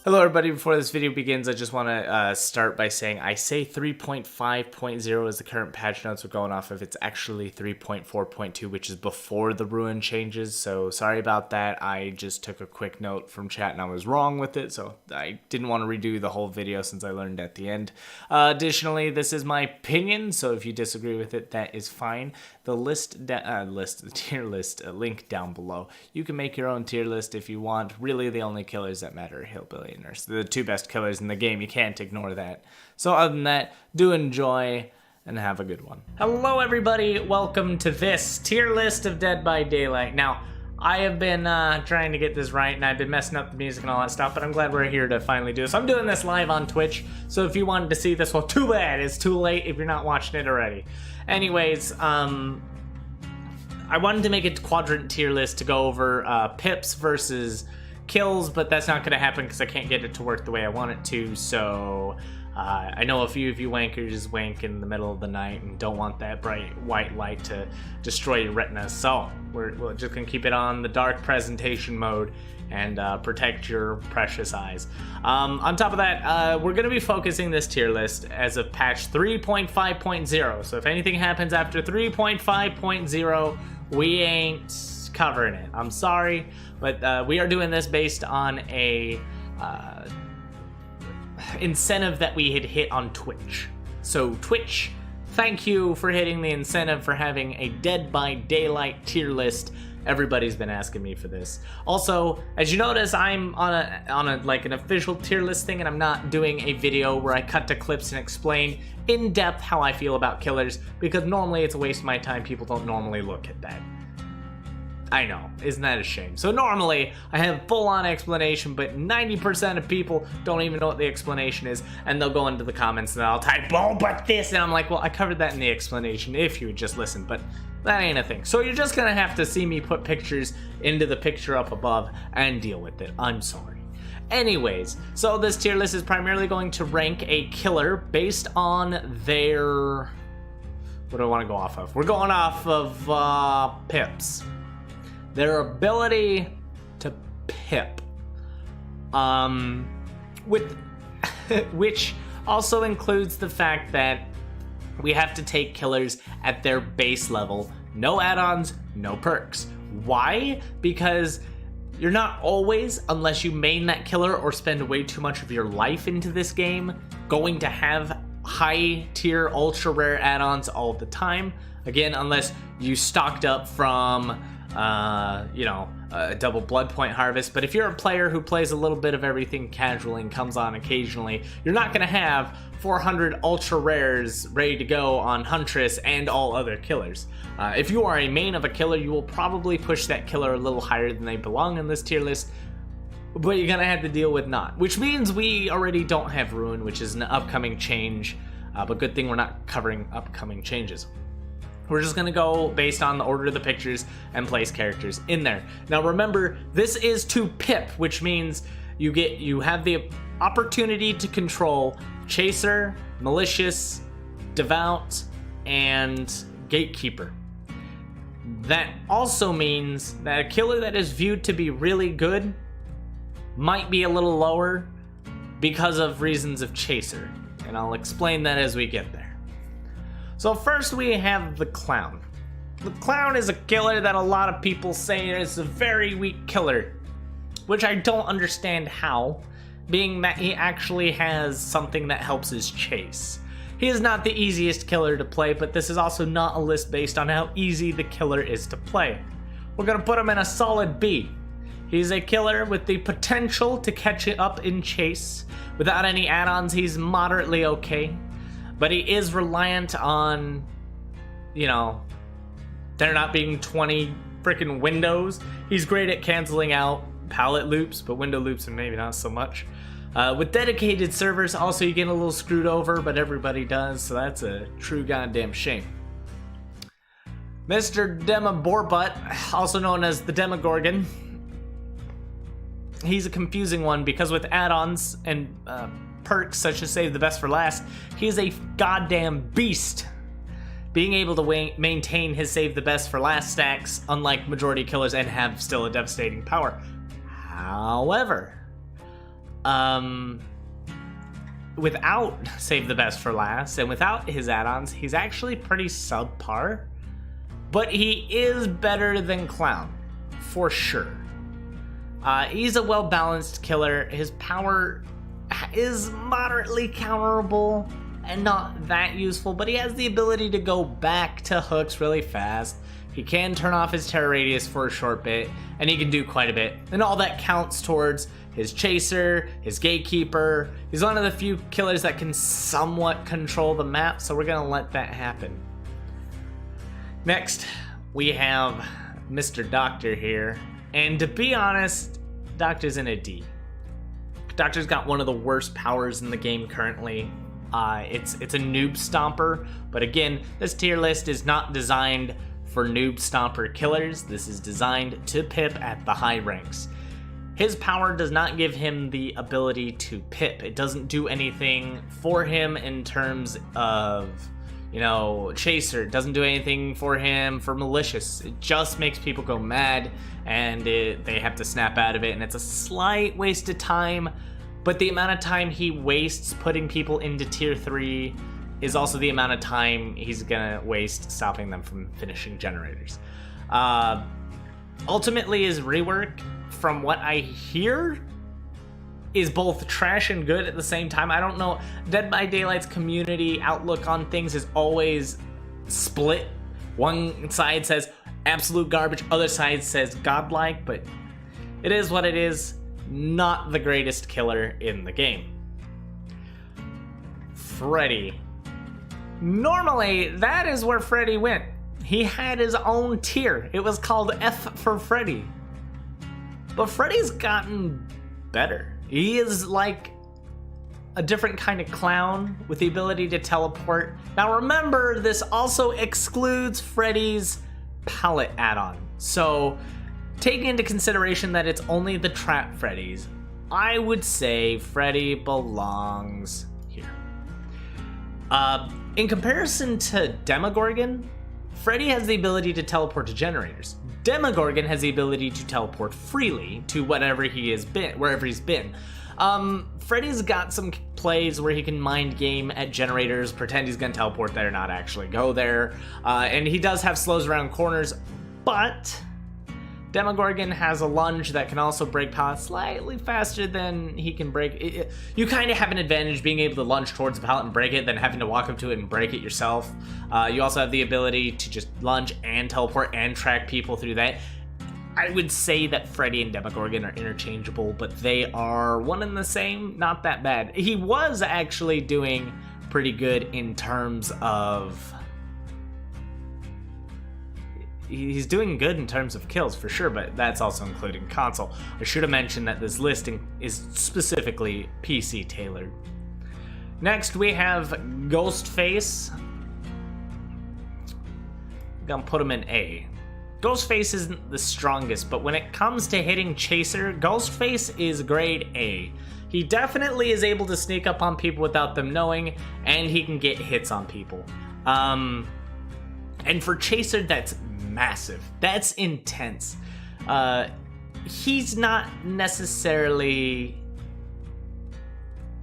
Hello everybody, before this video begins, I just want to start by saying I say 3.5.0 is the current patch notes we're going off of. It's actually 3.4.2, which is before the ruin changes, so sorry about that. I just took a quick note from chat and I was wrong with it, so I didn't want to redo the whole video since I learned at the end. Additionally, this is my opinion, so if you disagree with it, that is fine. The tier list link down below. You can make your own tier list if you want. Really, the only killers that matter are Hillbilly and Nurse. They're the two best killers in the game. You can't ignore that. So other than that, do enjoy and have a good one. Hello everybody, welcome to this tier list of Dead by Daylight. Now, I have been trying to get this right, and I've been messing up the music and all that stuff, but I'm glad we're here to finally do this. I'm doing this live on Twitch, so if you wanted to see this, well, too bad. It's too late if you're not watching it already. Anyways, I wanted to make a quadrant tier list to go over pips versus kills, but that's not going to happen because I can't get it to work the way I want it to, so I know a few of you wankers wank in the middle of the night and don't want that bright white light to destroy your retinas, so we're just going to keep it on the dark presentation mode and protect your precious eyes. On top of that, we're going to be focusing this tier list as of patch 3.5.0, so if anything happens after 3.5.0, we ain't covering it. I'm sorry, but we are doing this based on a incentive that we had hit on Twitch. So Twitch, thank you for hitting the incentive for having a Dead by Daylight tier list. Everybody's been asking me for this. Also, as you notice, I'm on a like an official tier list thing, and I'm not doing a video where I cut to clips and explain in depth how I feel about killers, because normally it's a waste of my time. People don't normally look at that. I know, isn't that a shame? So normally I have full-on explanation, but 90% of people don't even know what the explanation is, and they'll go into the comments and I'll type, oh, but this, and I'm like, well, I covered that in the explanation if you would just listen, but that ain't a thing. So you're just gonna have to see me put pictures into the picture up above and deal with it. I'm sorry. Anyways, so this tier list is primarily going to rank a killer based on their... what do I want to go off of? We're going off of pips. Their ability to pip, which also includes the fact that we have to take killers at their base level, no add-ons, no perks. Why? Because you're not always, unless you main that killer or spend way too much of your life into this game, going to have high tier ultra rare add-ons all the time. Again, unless you stocked up from a double blood point harvest. But if you're a player who plays a little bit of everything casually and comes on occasionally, you're not going to have 400 ultra rares ready to go on Huntress and all other killers. If you are a main of a killer, you will probably push that killer a little higher than they belong in this tier list, but you're going to have to deal with not, which means we already don't have Ruin, which is an upcoming change, but good thing we're not covering upcoming changes. We're just gonna go based on the order of the pictures and place characters in there. Now remember, this is to pip, which means you have the opportunity to control Chaser, Malicious, Devout, and Gatekeeper. That also means that a killer that is viewed to be really good might be a little lower because of reasons of Chaser, and I'll explain that as we get there. So first we have the Clown. The Clown is a killer that a lot of people say is a very weak killer, which I don't understand how, being that he actually has something that helps his chase. He is not the easiest killer to play, but this is also not a list based on how easy the killer is to play. We're gonna put him in a solid B. He's a killer with the potential to catch it up in chase. Without any add-ons, he's moderately okay. But he is reliant on, there not being 20 freaking windows. He's great at canceling out pallet loops, but window loops maybe not so much. With dedicated servers, also you get a little screwed over, but everybody does, so that's a true goddamn shame. Mr. Demogorgon, also known as the Demogorgon. He's a confusing one because with add-ons and perks such as Save the Best for Last, he is a goddamn beast. Being able to maintain his Save the Best for Last stacks, unlike majority killers, and have still a devastating power. However, Without Save the Best for Last and without his add-ons, he's actually pretty subpar. But he is better than Clown, for sure. He's a well-balanced killer. His power is moderately counterable and not that useful, but he has the ability to go back to hooks really fast. He can turn off his terror radius for a short bit, and he can do quite a bit. And all that counts towards his chaser, his gatekeeper. He's one of the few killers that can somewhat control the map, so we're gonna let that happen. Next, we have Mr. Doctor here. And to be honest, Doctor's in a D. Doctor's got one of the worst powers in the game currently. It's a noob stomper, but again, this tier list is not designed for noob stomper killers. This is designed to pip at the high ranks. His power does not give him the ability to pip. It doesn't do anything for him in terms of, chaser. It doesn't do anything for him for malicious. It just makes people go mad, and they have to snap out of it, and it's a slight waste of time, but the amount of time he wastes putting people into tier 3 is also the amount of time he's gonna waste stopping them from finishing generators. Ultimately, his rework, from what I hear, is both trash and good at the same time. I don't know. Dead by Daylight's community outlook on things is always split. One side says absolute garbage, other side says godlike, but it is what it is. Not the greatest killer in the game. Freddy. Normally, that is where Freddy went. He had his own tier. It was called F for Freddy. But Freddy's gotten better. He is like a different kind of clown with the ability to teleport. Now remember, this also excludes Freddy's palette add-on. So taking into consideration that it's only the trap Freddys, I would say Freddy belongs here. In comparison to Demogorgon, Freddy has the ability to teleport to generators. Demogorgon has the ability to teleport freely to wherever he's been. Freddy's got some plays where he can mind game at generators, pretend he's gonna teleport there, not actually go there. And he does have slows around corners, but Demogorgon has a lunge that can also break pallets slightly faster than he can break it. You kind of have an advantage being able to lunge towards the pallet and break it than having to walk up to it and break it yourself. You also have the ability to just lunge and teleport and track people through that. I would say that Freddy and Demogorgon are interchangeable, but they are one and the same, not that bad. He was actually doing pretty good in terms of... He's doing good in terms of kills for sure, but that's also including console. I should have mentioned that this listing is specifically PC tailored. Next we have Ghostface. I'm gonna put him in A. Ghostface isn't the strongest, but when it comes to hitting Chaser, Ghostface is grade A. He definitely is able to sneak up on people without them knowing, and he can get hits on people. And for Chaser, that's massive. That's intense. He's not necessarily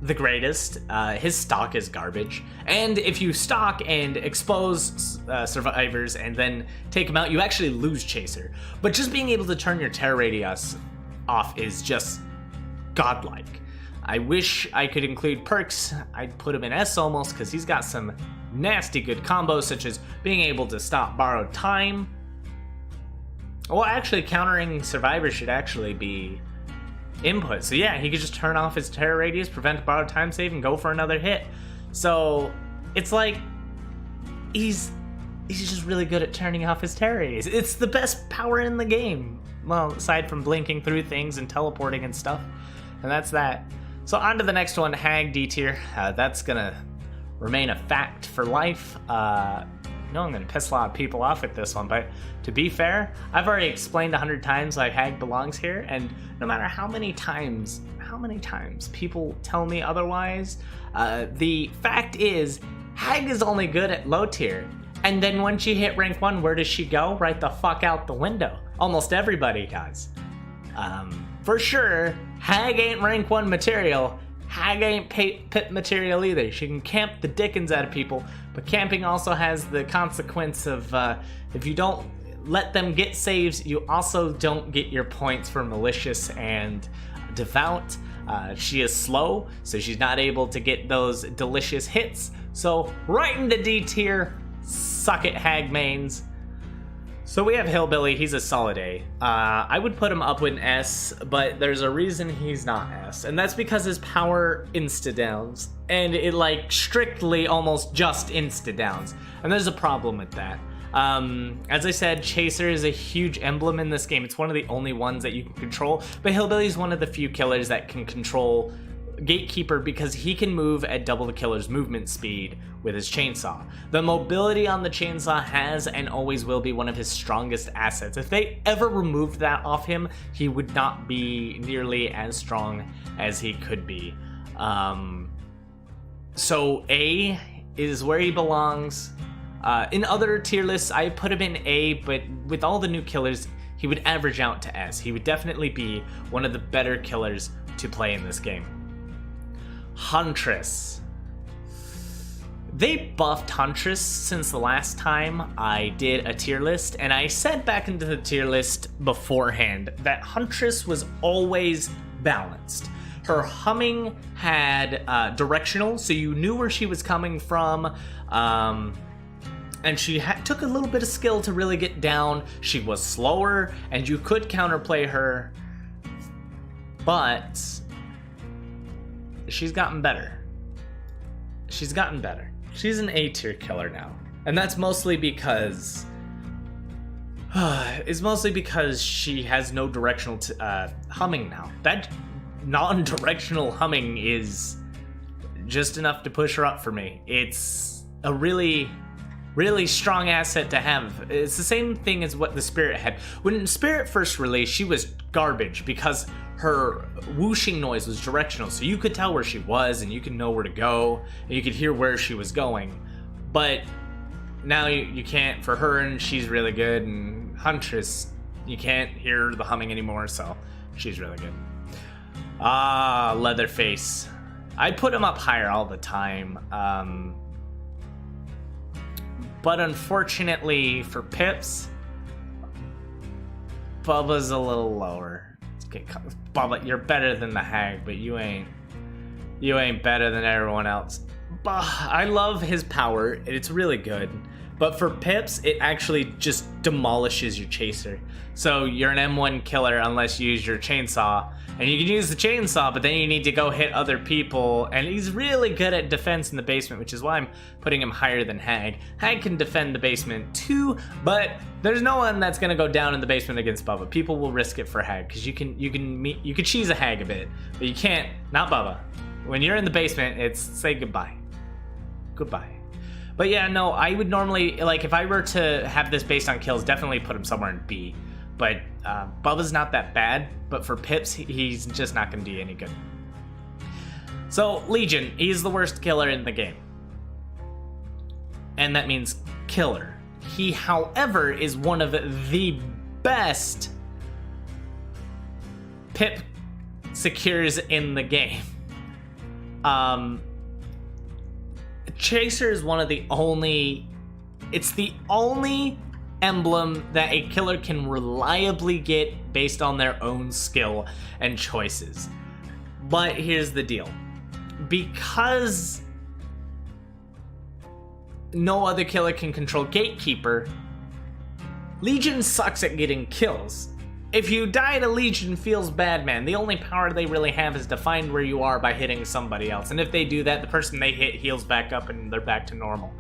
the greatest. His stock is garbage. And if you stock and expose survivors and then take them out, you actually lose Chaser. But just being able to turn your terror radius off is just godlike. I wish I could include perks. I'd put him in S almost, because he's got some nasty good combos, such as being able to stop borrowed time. Well, actually, countering survivors should actually be input. So yeah, he could just turn off his terror radius, prevent borrowed time save, and go for another hit. So it's like he's just really good at turning off his terror radius. It's the best power in the game. Well, aside from blinking through things and teleporting and stuff. And that's that. So on to the next one, Hag D tier. That's gonna remain a fact for life. No, I'm gonna piss a lot of people off with this one, but to be fair, I've already explained 100 times why Hag belongs here, and no matter how many times people tell me otherwise, the fact is, Hag is only good at low tier, and then once you hit rank 1, where does she go? Right the fuck out the window. Almost everybody does. for sure, Hag ain't rank 1 material. Hag ain't pit material either. She can camp the dickens out of people, but camping also has the consequence of if you don't let them get saves, you also don't get your points for malicious and devout. She is slow, so she's not able to get those delicious hits. So right into D tier, suck it, Hag mains. So we have Hillbilly, he's a solid A. I would put him up with an S, but there's a reason he's not S, and that's because his power insta-downs, and it like strictly almost just insta-downs, and there's a problem with that. As I said, Chaser is a huge emblem in this game. It's one of the only ones that you can control, but Hillbilly is one of the few killers that can control Gatekeeper because he can move at double the killer's movement speed with his chainsaw. The mobility on the chainsaw has and always will be one of his strongest assets. If they ever removed that off him, he would not be nearly as strong as he could be. So A is where he belongs. In other tier lists, I put him in A, but with all the new killers, he would average out to S. He would definitely be one of the better killers to play in this game. Huntress. They buffed Huntress since the last time I did a tier list, and I said back into the tier list beforehand that Huntress was always balanced. Her humming had directional, so you knew where she was coming from, and she took a little bit of skill to really get down. She was slower, and you could counterplay her, but she's gotten better. She's gotten better. She's an A tier killer now, and that's mostly because she has no directional humming now. That non-directional humming is just enough to push her up for me. It's a really strong asset to have. It's the same thing as what the Spirit had. When Spirit first released, she was garbage because her whooshing noise was directional, so you could tell where she was and you could know where to go and you could hear where she was going. But now you can't for her, and she's really good. And Huntress, you can't hear the humming anymore, so she's really good. Leatherface. I put him up higher all the time. But unfortunately for Pips, Bubba's a little lower. Bubba, you're better than the Hag, but you ain't better than everyone else. I love his power, it's really good. But for Pips, it actually just demolishes your Chaser. So you're an M1 killer unless you use your chainsaw. And you can use the chainsaw, but then you need to go hit other people. And he's really good at defense in the basement, which is why I'm putting him higher than Hag. Hag can defend the basement too, but there's no one that's gonna go down in the basement against Bubba. People will risk it for Hag, because you could cheese a Hag a bit, but you can't, not Bubba. When you're in the basement, it's say goodbye. Goodbye. But yeah, no, I would normally, like, if I were to have this based on kills, definitely put him somewhere in B. But Bubba's not that bad, but for Pips, he's just not going to do any good. So, Legion, he's the worst killer in the game. And that means killer. He, however, is one of the best Pip secures in the game. Chaser is one of the only, it's the only emblem that a killer can reliably get based on their own skill and choices. But here's the deal. Because no other killer can control Gatekeeper, Legion sucks at getting kills. If you die to Legion, feels bad, man. The only power they really have is to find where you are by hitting somebody else. And if they do that, the person they hit heals back up and they're back to normal.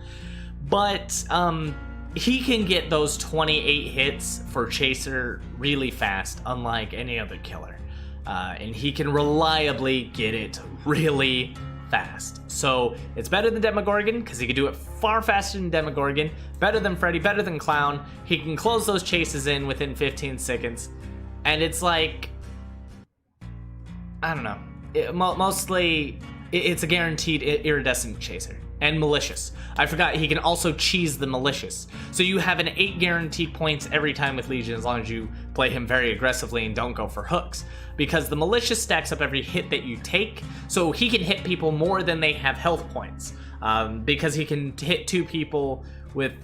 But he can get those 28 hits for Chaser really fast, unlike any other killer. And he can reliably get it really fast. So it's better than Demogorgon, because he can do it far faster than Demogorgon. Better than Freddy, better than Clown. He can close those chases in within 15 seconds. And it's like, I don't know. Mostly, it's a guaranteed iridescent Chaser. and malicious. I forgot, he can also cheese the malicious. So you have an 8 guaranteed points every time with Legion as long as you play him very aggressively and don't go for hooks. Because the malicious stacks up every hit that you take, so he can hit people more than they have health points. Because he can hit 2 people with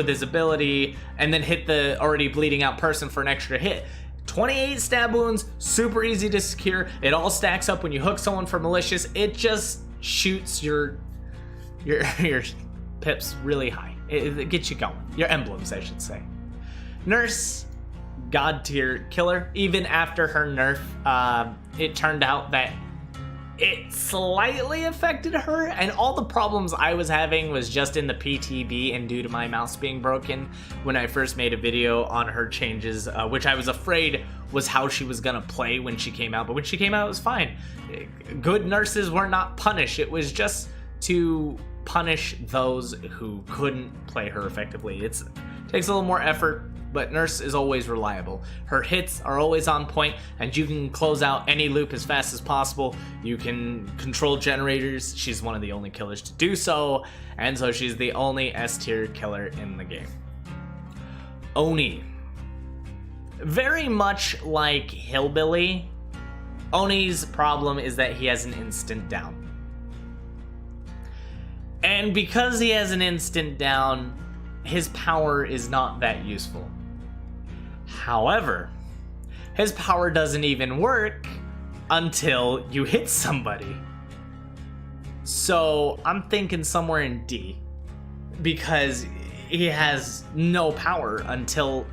his ability and then hit the already bleeding out person for an extra hit. 28 stab wounds, super easy to secure. It all stacks up when you hook someone for malicious. It just shoots your pips really high. It gets you going. Your emblems, I should say. Nurse, god tier killer. Even after her nerf, it turned out that it slightly affected her, and all the problems I was having was just in the PTB and due to my mouse being broken when I first made a video on her changes, which I was afraid was how she was gonna play when she came out, but when she came out it was fine. Good nurses were not punished, it was just to punish those who couldn't play her effectively. It takes a little more effort, but Nurse is always reliable. Her hits are always on point, and you can close out any loop as fast as possible. You can control generators. She's one of the only killers to do so, and so she's the only S-tier killer in the game. Oni. Very much like Hillbilly, Oni's problem is that he has an instant down. And because he has an instant down, his power is not that useful. However, his power doesn't even work until you hit somebody. So I'm thinking somewhere in D, because he has no power until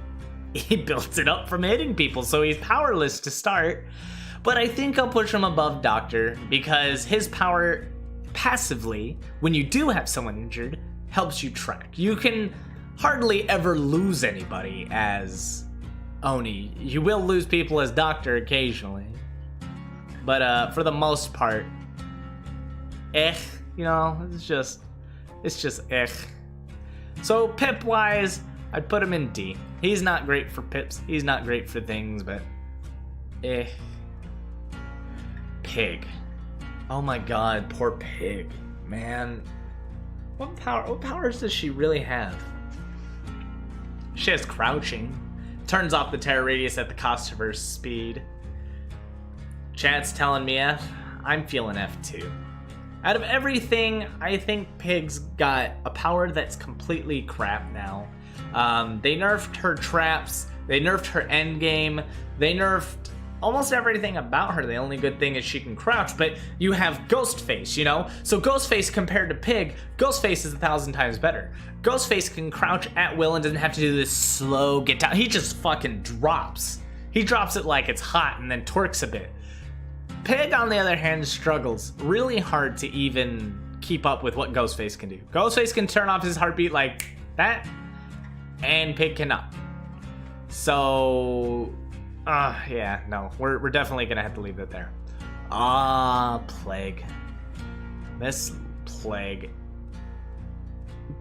he builds it up from hitting people, so he's powerless to start. But I think I'll push him above Doctor, because his power passively, when you do have someone injured, helps you track. You can hardly ever lose anybody as Oni. You will lose people as Doctor occasionally, but for the most part, you know, it's just So pip wise, I'd put him in D. He's not great for pips, he's not great for things, but Pig. Oh my god, poor Pig, man. What powers does she really have? She has crouching. Turns off the terror radius at the cost of her speed. Chat's telling me F. I'm feeling F too. Out of everything, I think Pig's got a power that's completely crap now. They nerfed her traps, they nerfed her endgame, they nerfed almost everything about her. The only good thing is she can crouch, but you have Ghostface, you know? So Ghostface compared to Pig, Ghostface is 1,000 times better. Ghostface can crouch at will and doesn't have to do this slow get down. He just fucking drops. He drops it like it's hot and then twerks a bit. Pig, on the other hand, struggles really hard to even keep up with what Ghostface can do. Ghostface can turn off his heartbeat like that, and Pig cannot. So, yeah, no, we're definitely gonna have to leave it there. Plague. Miss Plague.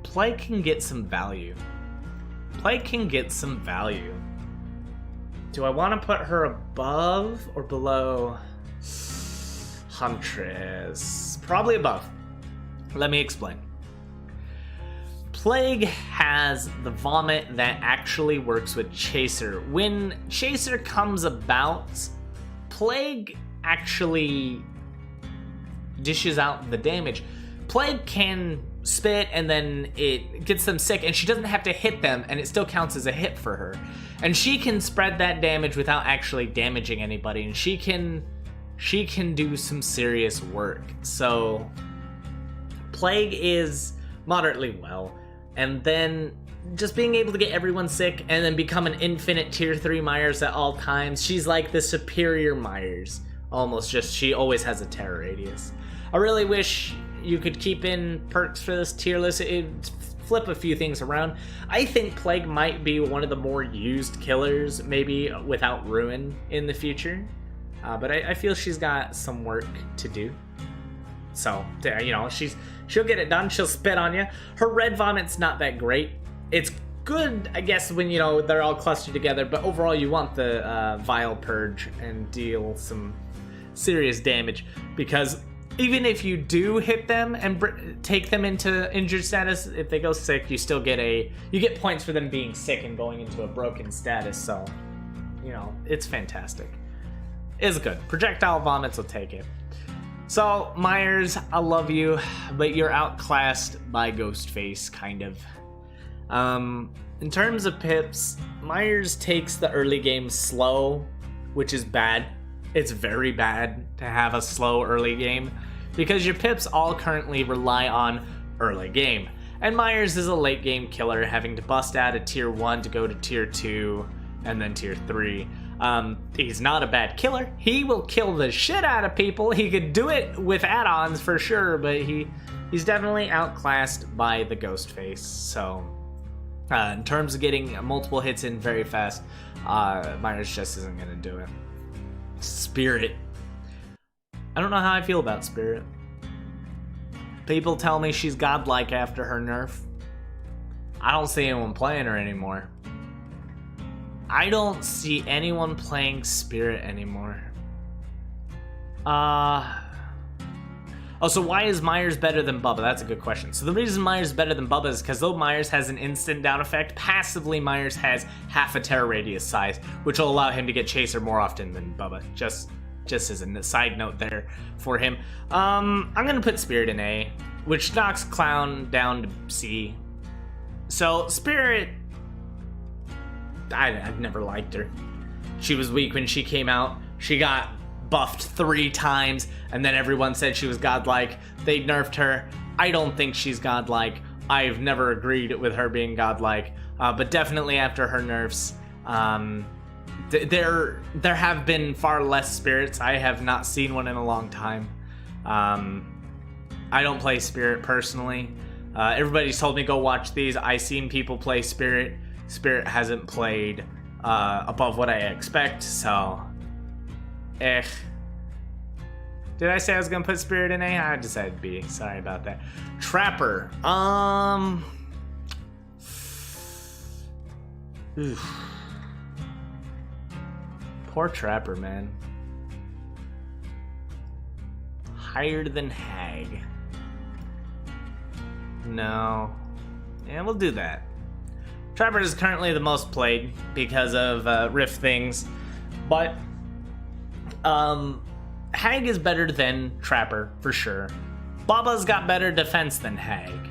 Plague can get some value. Plague can get some value. Do I want to put her above or below Huntress? Probably above. Let me explain. Plague has the vomit that actually works with Chaser. When Chaser comes about, Plague actually dishes out the damage. Plague can spit and then it gets them sick, and she doesn't have to hit them, and it still counts as a hit for her. And she can spread that damage without actually damaging anybody, and she can do some serious work. So Plague is moderately well, and then just being able to get everyone sick and then become an infinite tier 3 Myers at all times. She's like the superior Myers, almost, just she always has a terror radius. I really wish you could keep in perks for this tier list. It'd flip a few things around. I think Plague might be one of the more used killers, maybe without Ruin in the future. But I feel she's got some work to do. So, you know, she'll get it done. She'll spit on you. Her red vomit's not that great. It's good, I guess, when, you know, they're all clustered together, but overall you want the Vile Purge and deal some serious damage, because even if you do hit them and take them into injured status, if they go sick, you still get points for them being sick and going into a broken status. So, you know, it's fantastic. It's good. Projectile vomits will take it. So, Myers, I love you, but you're outclassed by Ghostface, kind of. In terms of pips, Myers takes the early game slow, which is bad. It's very bad to have a slow early game, because your pips all currently rely on early game. And Myers is a late game killer, having to bust out of tier 1 to go to tier 2 and then tier 3. He's not a bad killer. He will kill the shit out of people. He could do it with add-ons for sure, but he's definitely outclassed by the Ghostface. So, in terms of getting multiple hits in very fast, Myers just isn't gonna do it. Spirit. I don't know how I feel about Spirit. People tell me she's godlike after her nerf. I don't see anyone playing her anymore. I don't see anyone playing Spirit anymore. Oh, so why is Myers better than Bubba? That's a good question. So the reason Myers is better than Bubba is because though Myers has an instant down effect, passively Myers has half a terror radius size, which will allow him to get Chaser more often than Bubba. Just as a side note there for him. I'm gonna put Spirit in A, which knocks Clown down to C. So Spirit, I've never liked her. She was weak when she came out. She got buffed 3 times, and then everyone said she was godlike. They nerfed her. I don't think she's godlike. I've never agreed with her being godlike, but definitely after her nerfs, there have been far less spirits. I have not seen one in a long time. I don't play Spirit personally. Everybody's told me go watch these. I've seen people play Spirit. Spirit hasn't played above what I expect, so Did I say I was gonna put Spirit in A? I decided B. Sorry about that. Trapper. Poor Trapper, man. Higher than Hag. No. Yeah, we'll do that. Trapper is currently the most played because of Rift things, but Hag is better than Trapper for sure. Bubba's got better defense than Hag,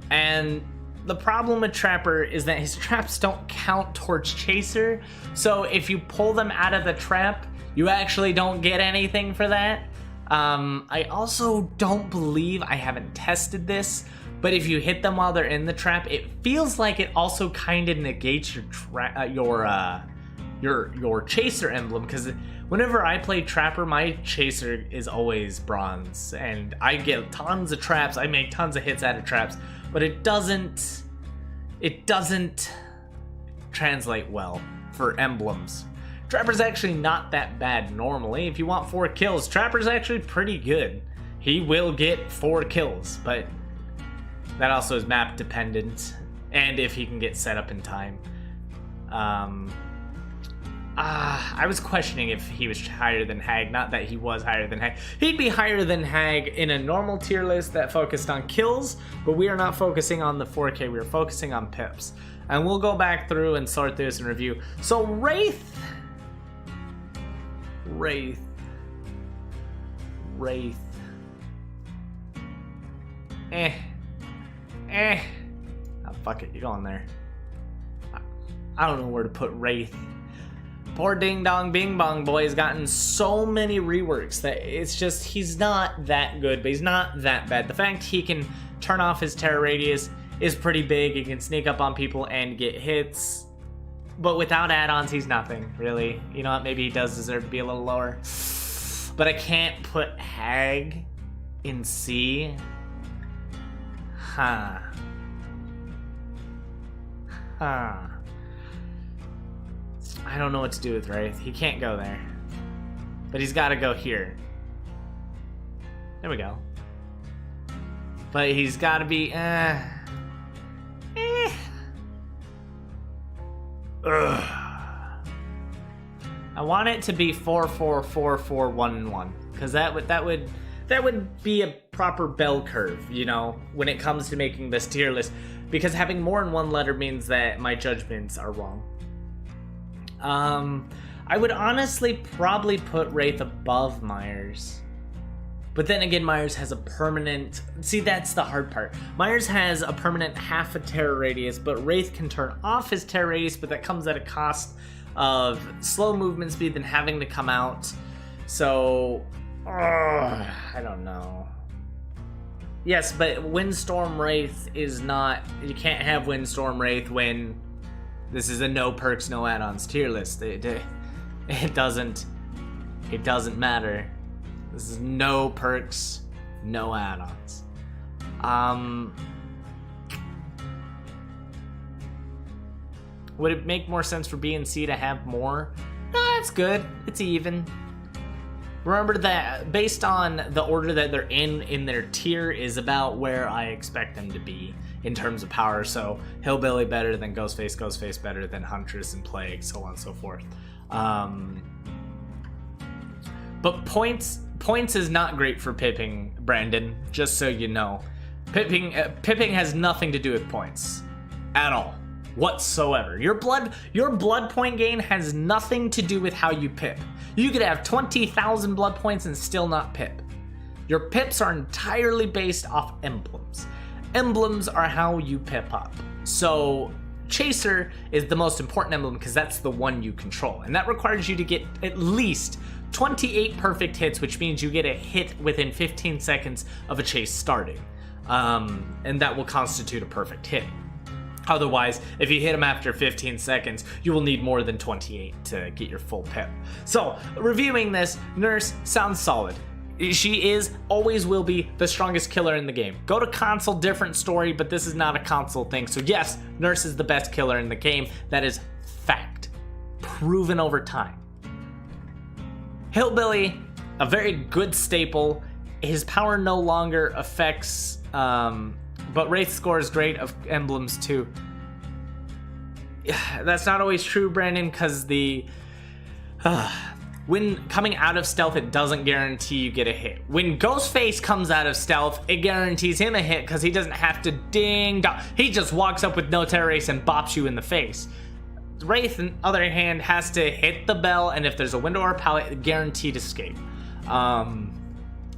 and the problem with Trapper is that his traps don't count towards Chaser, so if you pull them out of the trap, you actually don't get anything for that. I also don't believe, I haven't tested this, but if you hit them while they're in the trap, it feels like it also kind of negates your Chaser emblem, because whenever I play Trapper, my Chaser is always bronze, and I get tons of traps, I make tons of hits out of traps, but it doesn't translate well for emblems. Trapper's actually not that bad normally. If you want 4 kills, Trapper's actually pretty good. He will get 4 kills, but that also is map dependent, and if he can get set up in time. I was questioning if he was higher than Hag, not that he was higher than Hag. He'd be higher than Hag in a normal tier list that focused on kills, but we are not focusing on the 4K, we are focusing on pips. And we'll go back through and sort through this and review. So Wraith. Oh, fuck it, you're going there. I don't know where to put Wraith. Poor Ding Dong Bing Bong Boy has gotten so many reworks that it's just, he's not that good, but he's not that bad. The fact he can turn off his terror radius is pretty big. He can sneak up on people and get hits, but without add-ons, he's nothing, really. You know what, maybe he does deserve to be a little lower. But I can't put Hag in C. I don't know what to do with Wraith. He can't go there. But he's got to go here. There we go. But he's got to be... I want it to be 4-4-4-4-1-1, because that would that would be a proper bell curve, you know, when it comes to making this tier list, because having more than one letter means that my judgments are wrong. I would honestly probably put Wraith above Myers. But then again, Myers has a permanent... See, that's the hard part. Myers has a permanent half a terror radius, but Wraith can turn off his terror radius, but that comes at a cost of slow movement speed than having to come out. So... I don't know. Yes, but Windstorm Wraith is not... You can't have Windstorm Wraith when this is a no perks, no add-ons tier list. It doesn't matter. This is no perks, no add-ons. Would it make more sense for B and C to have more? No, it's good. It's even. Remember that based on the order that they're in their tier is about where I expect them to be in terms of power. So Hillbilly better than Ghostface, Ghostface better than Huntress and Plague, so on and so forth. But points is not great for pipping, Brandon, just so you know. Pipping has nothing to do with points at all, whatsoever. Your blood point gain has nothing to do with how you pip. You could have 20,000 blood points and still not pip. Your pips are entirely based off emblems. Emblems are how you pip up. So Chaser is the most important emblem because that's the one you control, and that requires you to get at least 28 perfect hits, which means you get a hit within 15 seconds of a chase starting, and that will constitute a perfect hit. Otherwise, if you hit him after 15 seconds, you will need more than 28 to get your full pip. So, reviewing this, Nurse sounds solid. She is, always will be, the strongest killer in the game. Go to console, different story, but this is not a console thing. So yes, Nurse is the best killer in the game. That is fact. Proven over time. Hillbilly, a very good staple. His power no longer affects, but Wraith scores great of emblems too. That's not always true, Brandon, because when coming out of stealth, it doesn't guarantee you get a hit. When Ghostface comes out of stealth, it guarantees him a hit because he doesn't have to ding dong. He just walks up with no terror race and bops you in the face. Wraith, on the other hand, has to hit the bell, and if there's a window or a pallet, guaranteed escape.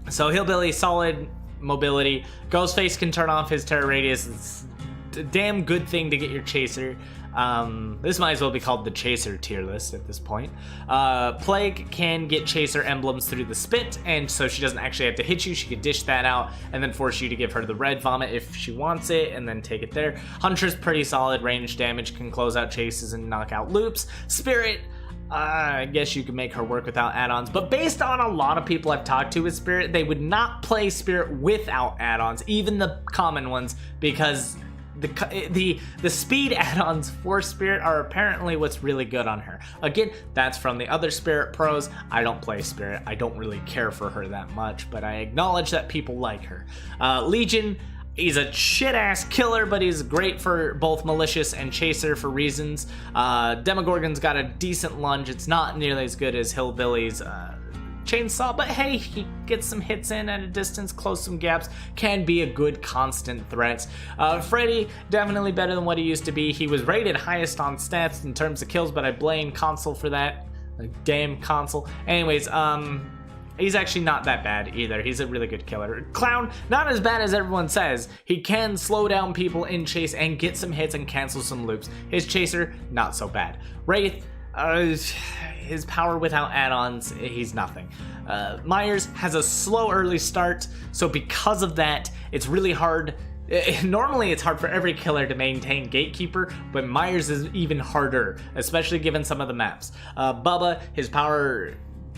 So Hillbilly, solid mobility. Ghostface can turn off his terror radius. It's a damn good thing to get your Chaser. This might as well be called the Chaser tier list at this point. Plague can get Chaser emblems through the spit, and so she doesn't actually have to hit you. She can dish that out and then force you to give her the red vomit if she wants it, and then take it there. Huntress, pretty solid range damage, can close out chases and knock out loops. Spirit, I guess you could make her work without add-ons, but based on a lot of people I've talked to with Spirit, they would not play Spirit without add-ons, even the common ones, because the speed add-ons for Spirit are apparently what's really good on her. Again, that's from the other Spirit pros. I don't play Spirit. I don't really care for her that much, but I acknowledge that people like her. Legion, he's a shit-ass killer, but he's great for both Malicious and Chaser for reasons. Demogorgon's got a decent lunge. It's not nearly as good as Hillbilly's chainsaw, but hey, he gets some hits in at a distance, close some gaps, can be a good constant threat. Freddy, definitely better than what he used to be. He was rated highest on stats in terms of kills, but I blame console for that. Like, damn console. Anyways, he's actually not that bad either. He's a really good killer. Clown, not as bad as everyone says. He can slow down people in chase and get some hits and cancel some loops. His Chaser, not so bad. Wraith, his power without add-ons, he's nothing. Myers has a slow early start, so because of that, it's really hard. Normally it's hard for every killer to maintain Gatekeeper, but Myers is even harder, especially given some of the maps. Bubba, his power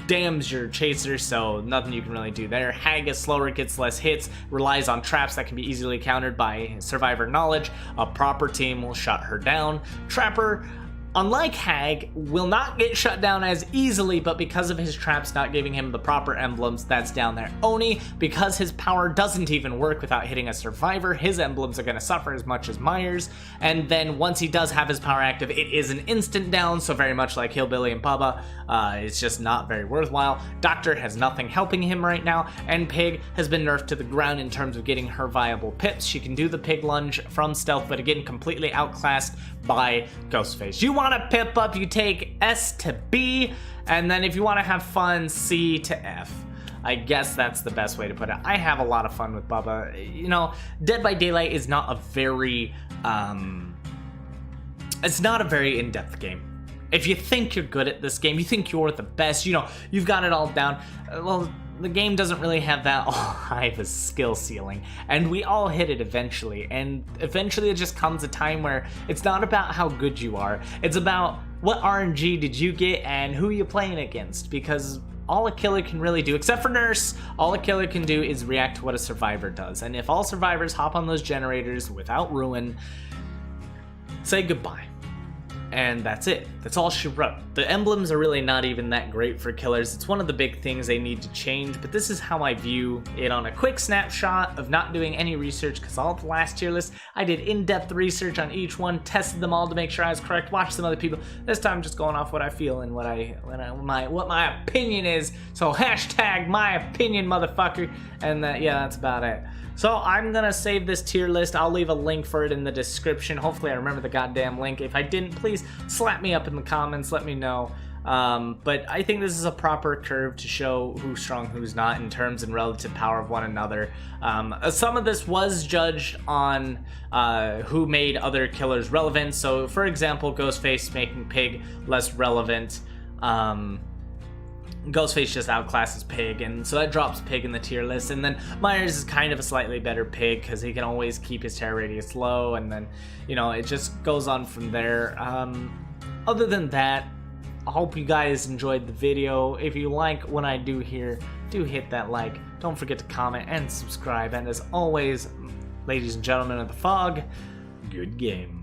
dams your Chaser, so nothing you can really do there. Hag is slower, gets less hits, relies on traps that can be easily countered by Survivor knowledge. A proper team will shut her down. Trapper, unlike Hag, will not get shut down as easily, but because of his traps not giving him the proper emblems, that's down there. Oni, because his power doesn't even work without hitting a survivor, his emblems are going to suffer as much as Myers, and then once he does have his power active, it is an instant down, so very much like Hillbilly and Bubba, it's just not very worthwhile. Doctor has nothing helping him right now, and Pig has been nerfed to the ground in terms of getting her viable pips. She can do the Pig lunge from stealth, but again, completely outclassed by Ghostface. You want to pip up, you take S to B, and then if you want to have fun, C to F. I guess that's the best way to put it. I have a lot of fun with Bubba. You know, Dead by Daylight is not a very, it's not a very in-depth game. If you think you're good at this game, you think you're the best, you know, you've got it all down, well, the game doesn't really have that high of a skill ceiling, and we all hit it eventually, and eventually it just comes a time where it's not about how good you are, it's about what RNG did you get and who you playing against, because all a killer can really do, except for Nurse, all a killer can do is react to what a survivor does, and if all survivors hop on those generators without ruin, say goodbye. And that's it. That's all she wrote. The emblems are really not even that great for killers. It's one of the big things they need to change, but this is how I view it on a quick snapshot of not doing any research, because all of the last tier lists, I did in-depth research on each one, tested them all to make sure I was correct, watched some other people. This time I'm just going off what I feel and what my opinion is. So hashtag my opinion, motherfucker. And yeah, that's about it. So I'm gonna save this tier list. I'll leave a link for it in the description. Hopefully I remember the goddamn link. If I didn't, please slap me up in the comments, let me know. But I think this is a proper curve to show who's strong, who's not in terms and relative power of one another. Some of this was judged on who made other killers relevant. So for example, Ghostface making Pig less relevant. Ghostface just outclasses Pig, and so that drops Pig in the tier list. And then Myers is kind of a slightly better Pig because he can always keep his terror radius low, and then, you know, it just goes on from there. Other than that, I hope you guys enjoyed the video. If you like what I do here, do hit that like. Don't forget to comment and subscribe. And as always, ladies and gentlemen of the fog, good game.